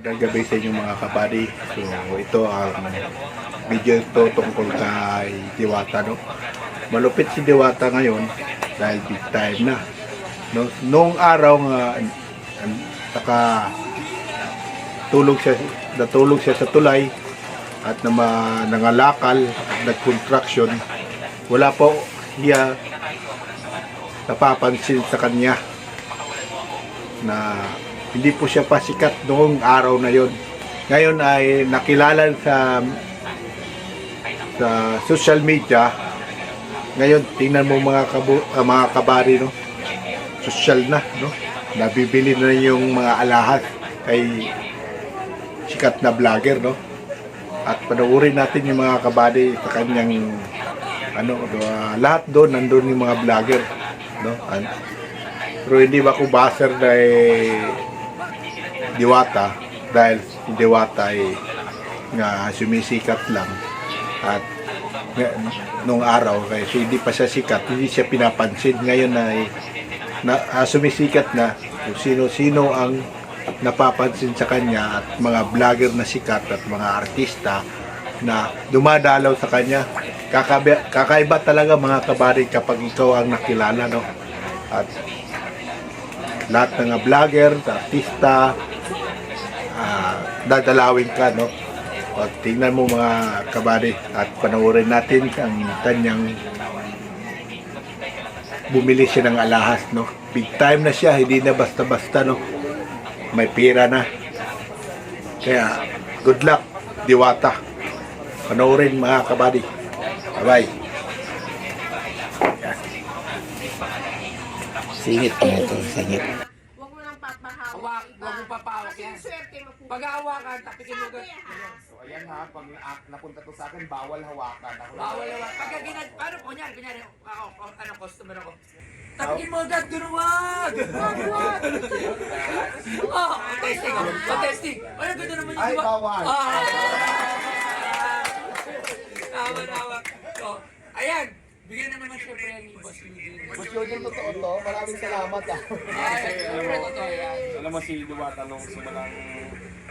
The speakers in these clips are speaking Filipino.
Magandang gabi sa inyo mga kabady. So ito ang video ito tungkol kay Diwata, no? Malupit si Diwata ngayon dahil big time na, no? Noong araw nga natulog siya sa tulay at nangalakal at nag-contraction. Wala po siya napapansin sa kanya na hindi po siya pasikat noong araw na yon. Ngayon ay nakilala sa social media. Ngayon tingnan mo mga kabari, no? Social na, no? Nabibili na yung mga alahas kay sikat na vlogger, no? At panoorin natin yung mga kabady sa kanyang lahat doon nandun yung mga vlogger, no? Pero hindi ba ako baser dahil Diwata, dahil si Diwata ay nga sumisikat lang at nung araw kasi hindi pa siya sikat, hindi siya pinapansin. Ngayon ay sumisikat na, kung sino-sino ang napapansin sa kanya at mga vlogger na sikat at mga artista na dumadalaw sa kanya. Kakaiba talaga mga kabari kapag ikaw ang nakilala, no? At lahat ng vlogger, artista, dadalawin ka, no? At tingnan mo mga kabari at panoorin natin ang kanyang bumili siya ng alahas, no? Big time na siya, hindi na basta-basta, no? May pira na. Kaya good luck Diwata. Panoorin mga kabady. Bye-bye. Singit na ito, singit. Huwag mo nang papahawak. Huwag mo papawak yan. Swerte mo po. Pag-aawakan, tapikin mo. Sabi ha. So ayan ha, pag napunta to sa akin, bawal hawakan. Bawal naman. Pagka paano, kunyari, ako, customer ako. Tapikin mo agad, wag! Oh, testing ako. Testing. Ay, ganda naman yung Ay, bawal. Tawa. So, ayan. Bigyan naman syempre ni Boss Eugene. Boss Eugene, totoo to. Maraming salamat ha. Ay, syempre totoo yan. Alam mo si Diwata nung simulang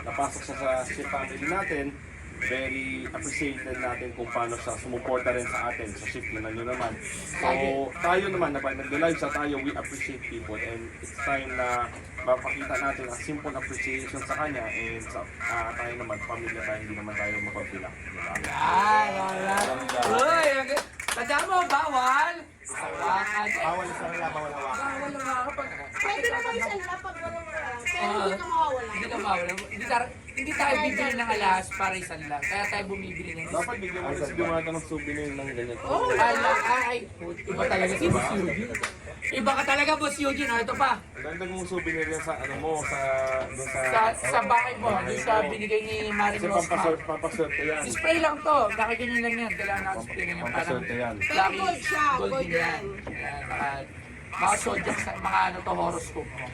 napasok siya sa ship family natin, very appreciated natin kung paano siya sumuporta rin sa atin sa ship na nyo naman. So tayo naman, na nag-live sa tayo, we appreciate people and it's time na mapakita natin ang simple appreciation sa kanya and sa tayo naman, pamilya tayo, hindi naman tayo mapagbilang. Uy, tanda mo, bawal! Hawakan. Bawal sa kanila, bawal hawakan. Bawal na kapag... Pwede naman isa lang pag walang marami. Pero hindi ka mawawala. Hindi ka mawala. Hindi tayo bibili ng alas para isan lang. Kaya tayo bumibili ng isa. Dapat bigyan mo rin si Diwata ng souvenir ng ganyan. Iba talaga si Boss Eugene. Iba ka talaga, Boss Eugene. Oh, ito pa. Dagdag mong souvenir yan sa ano mo, Sa bahay mo, doon sa binigay ni Maring kasi Rosmar. pampaswerte yan. Spray lang to. Nakaganyan lang yan. Kailangan nakaspray ganyan. Parang Pampaswerte yan. Pero gold siya, gold gold din yan. yan. Yan, mga zodiac sa mga horoscope mo.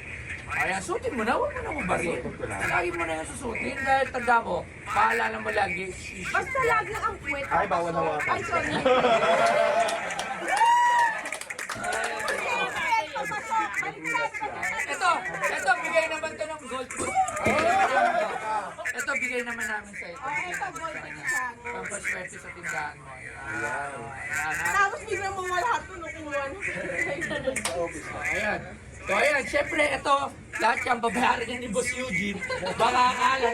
Ayan, suotin mo na. Huwag mo na mabarin. Lagi mo na yung susutin. Dahil tanda mo, paalala mo lagi. Basta lagi ang puwet. Ay, bawal hawakan. Ay, sorry. Ito, bigay naman to ng gold food. Ito, bigay naman namin sa ito. Bigay Ito, namin gold sa kanya. siya. Pampaswerte sa tindahan mo. Ayan. Tapos bigla mo lahat ito nakuha. Ayan. So ayan, syempre ito, lahat yung babayaran niya ni Boss Eugene. Baka akala